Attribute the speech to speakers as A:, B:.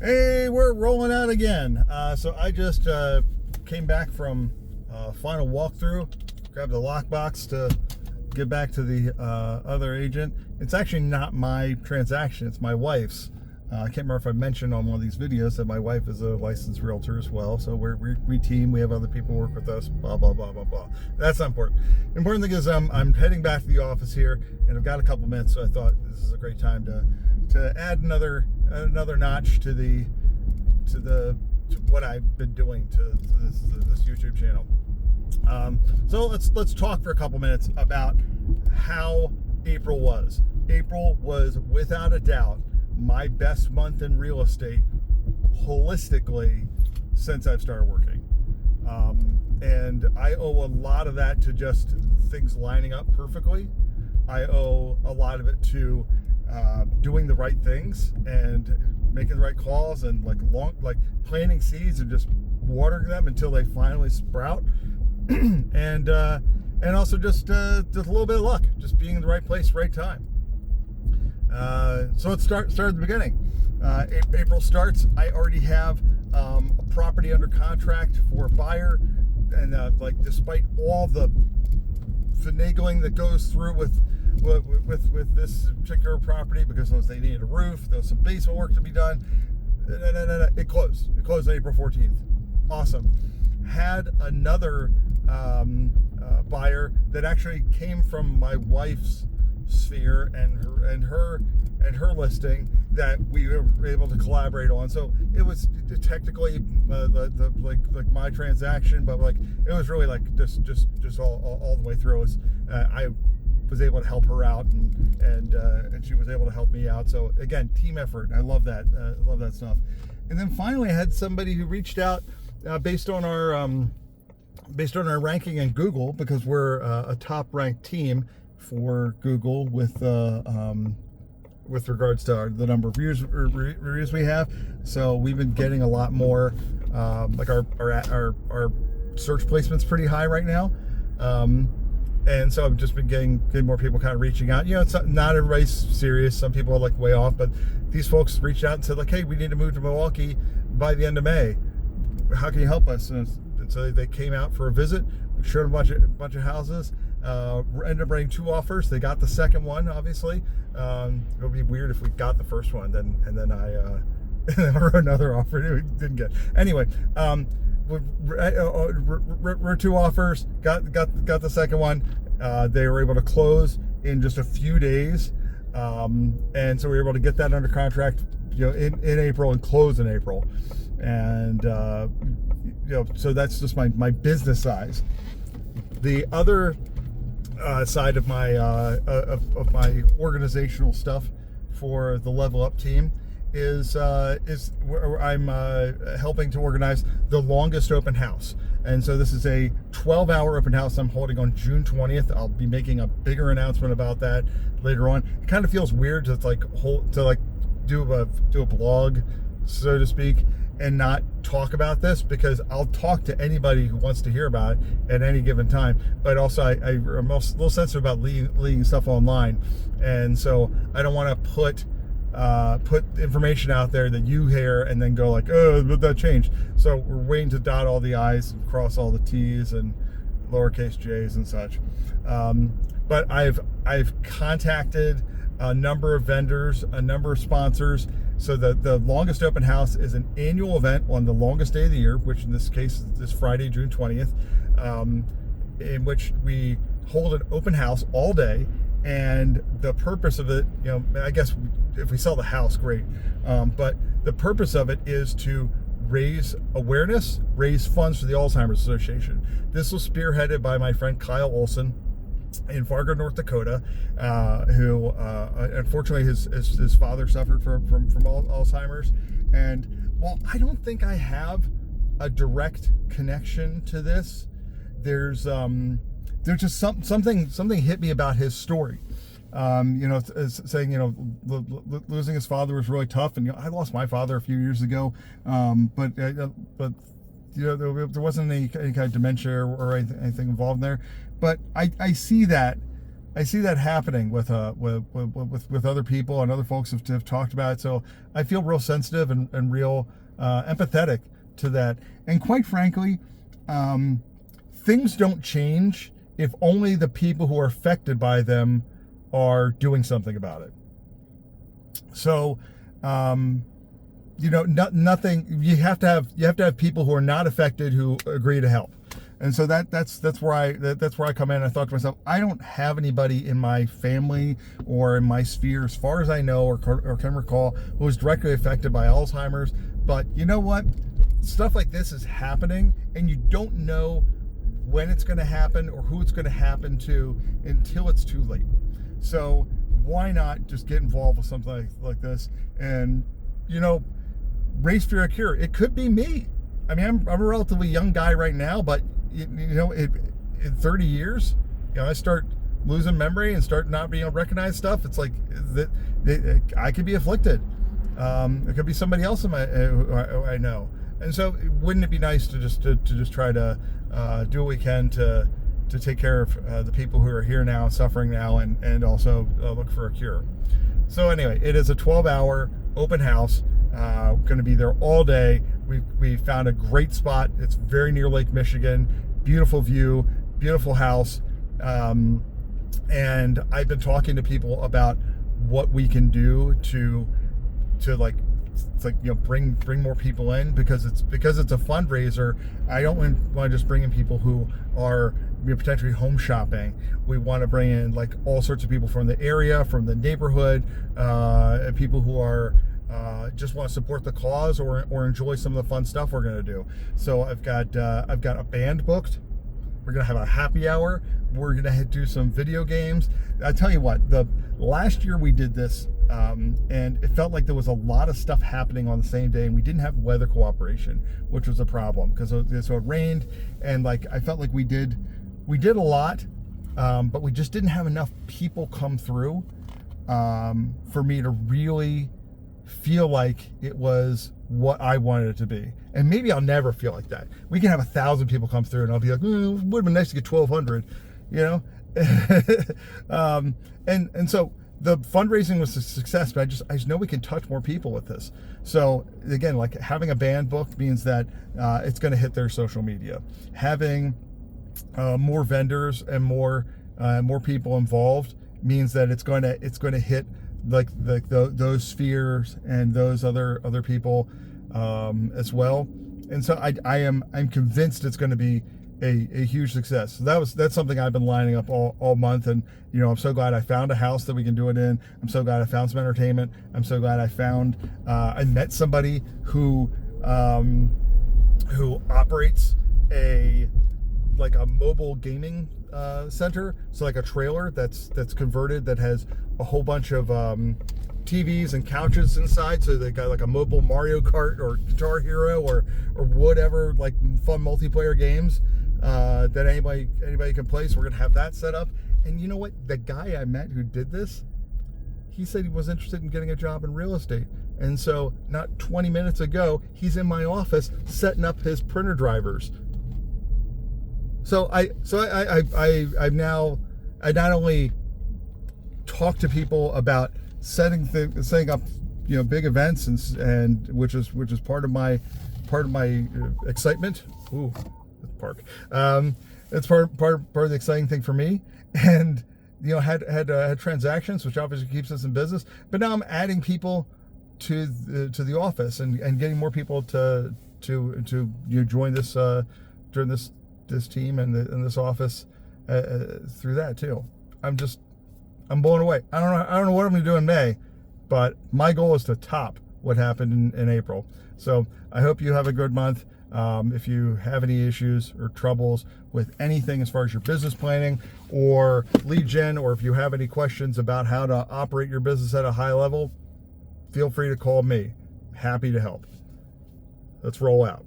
A: Hey, we're rolling out again. So I just came back from final walkthrough, grabbed the lockbox to get back to the other agent. It's actually not my transaction, it's my wife's. I can't remember if I mentioned on one of these videos that my wife is a licensed realtor as well. So we team, we have other people work with us, blah, blah, blah, blah, blah. That's not important. The important thing is I'm heading back to the office here, and I've got a couple minutes, so I thought this is a great time to add another notch to what I've been doing to this YouTube channel. So let's talk for a couple minutes about how April was. April was without a doubt my best month in real estate holistically since I've started working. And I owe a lot of that to just things lining up perfectly. I owe a lot of it to doing the right things and making the right calls and like planting seeds and just watering them until they finally sprout. and also just a little bit of luck, just being in the right place, right time. So let's start at the beginning. April starts. I already have a property under contract for a buyer, and despite all the finagling that goes through with this particular property, because they needed a roof, there was some basement work to be done. It closed. It closed on April 14th. Awesome. Had another buyer that actually came from my wife's sphere and her listing that we were able to collaborate on. So it was technically like my transaction, but it was really just all the way through. I was able to help her out, and she was able to help me out. So again, team effort. I love that. Love that stuff. And then finally, I had somebody who reached out based on our ranking in Google, because we're a top ranked team for Google with regards to the number of reviews we have. So we've been getting a lot more. Our search placement's pretty high right now. And so I've just been getting more people kind of reaching out. It's not everybody's serious. Some people are way off, but these folks reached out and said hey, we need to move to Milwaukee by the end of May. How can you help us? And so they came out for a visit. We showed them a bunch of houses. Ended up writing 2 offers. They got the second one, obviously. It would be weird if we got the first one, then I wrote another offer we didn't get. Anyway, wrote 2 offers, got the second one. They were able to close in just a few days, and so we were able to get that under contract, in April and close in April, and so that's just my business size. The other side of my my organizational stuff for the Level Up team is where I'm helping to organize the longest open house. And so this is a 12-hour open house I'm holding on June 20th. I'll be making a bigger announcement about that later on. It kind of feels weird to do a blog, so to speak, and not talk about this, because I'll talk to anybody who wants to hear about it at any given time. But also I'm a little sensitive about leading stuff online, and so I don't want to put information out there that you hear and then go oh, but that changed. So we're waiting to dot all the I's and cross all the T's and lowercase j's and such. But I've contacted a number of vendors, a number of sponsors. So the longest open house is an annual event on the longest day of the year, which in this case is this Friday, June 20th, in which we hold an open house all day. And the purpose of it, I guess if we sell the house, great. But the purpose of it is to raise awareness, raise funds for the Alzheimer's Association. This was spearheaded by my friend Kyle Olson in Fargo, North Dakota, who unfortunately his father suffered from Alzheimer's. And while I don't think I have a direct connection to this, there's just something hit me about his story. Saying losing his father was really tough, and I lost my father a few years ago, but there wasn't any kind of dementia or anything involved there. But I see that that happening with other people, and other folks have talked about it. So I feel real sensitive and real empathetic to that. And quite frankly, things don't change if only the people who are affected by them are doing something about it. So, nothing. You have to have people who are not affected who agree to help. And so that's where I come in. I thought to myself, I don't have anybody in my family or in my sphere, as far as I know or can recall, who is directly affected by Alzheimer's. But you know what? Stuff like this is happening, and you don't know when it's going to happen or who it's going to happen to until it's too late. So why not just get involved with something like this and, raise fear of cure? It could be me. I mean, I'm a relatively young guy right now, but in 30 years, I start losing memory and start not being able to recognize stuff. It's like that I could be afflicted. It could be somebody else I know. And so, wouldn't it be nice to just try to do what we can to take care of the people who are here now and suffering now, and also look for a cure. So anyway, it is a 12-hour open house. Going to be there all day. We found a great spot. It's very near Lake Michigan. Beautiful view, beautiful house. And I've been talking to people about what we can do to bring more people in, because it's a fundraiser. I don't want to just bring in people who are potentially home shopping. We want to bring in like all sorts of people from the area, from the neighborhood, and people who are just want to support the cause or enjoy some of the fun stuff we're going to do. So I've got a band booked. We're going to have a happy hour. We're going to do some video games. I tell you what, the last year we did this, and it felt like there was a lot of stuff happening on the same day, and we didn't have weather cooperation, which was a problem, because so it rained, and I felt like we did a lot, but we just didn't have enough people come through for me to really feel like it was what I wanted it to be. And maybe I'll never feel like that. We can have 1,000 people come through and I'll be like, it would have been nice to get 1,200, and so the fundraising was a success, but I just know we can touch more people with this. So again, like having a band booked means that it's going to hit their social media. Having more vendors and more people involved means that it's going to hit those spheres and those other people as well. And so I'm convinced it's going to be a huge success. So that's something I've been lining up all month, and I'm so glad I found a house that we can do it in. I'm so glad I found some entertainment. I'm so glad I met somebody who operates a mobile gaming center, so like a trailer that's converted, that has a whole bunch of TVs and couches inside. So they got like a mobile Mario Kart or Guitar Hero or whatever, like fun multiplayer games that anybody can play. So we're gonna have that set up. And you know what? The guy I met who did this, he said he was interested in getting a job in real estate. And so not 20 minutes ago, he's in my office setting up his printer drivers. So I not only talk to people about setting up big events and which is part of my excitement. Ooh, park. It's part of the exciting thing for me, and had transactions, which obviously keeps us in business. But now I'm adding people to the office and getting more people to join this this team and this office through that too. I'm blown away. I don't know what I'm going to do in May, but my goal is to top what happened in April. So I hope you have a good month. If you have any issues or troubles with anything as far as your business planning or lead gen, or if you have any questions about how to operate your business at a high level, feel free to call me. Happy to help. Let's roll out.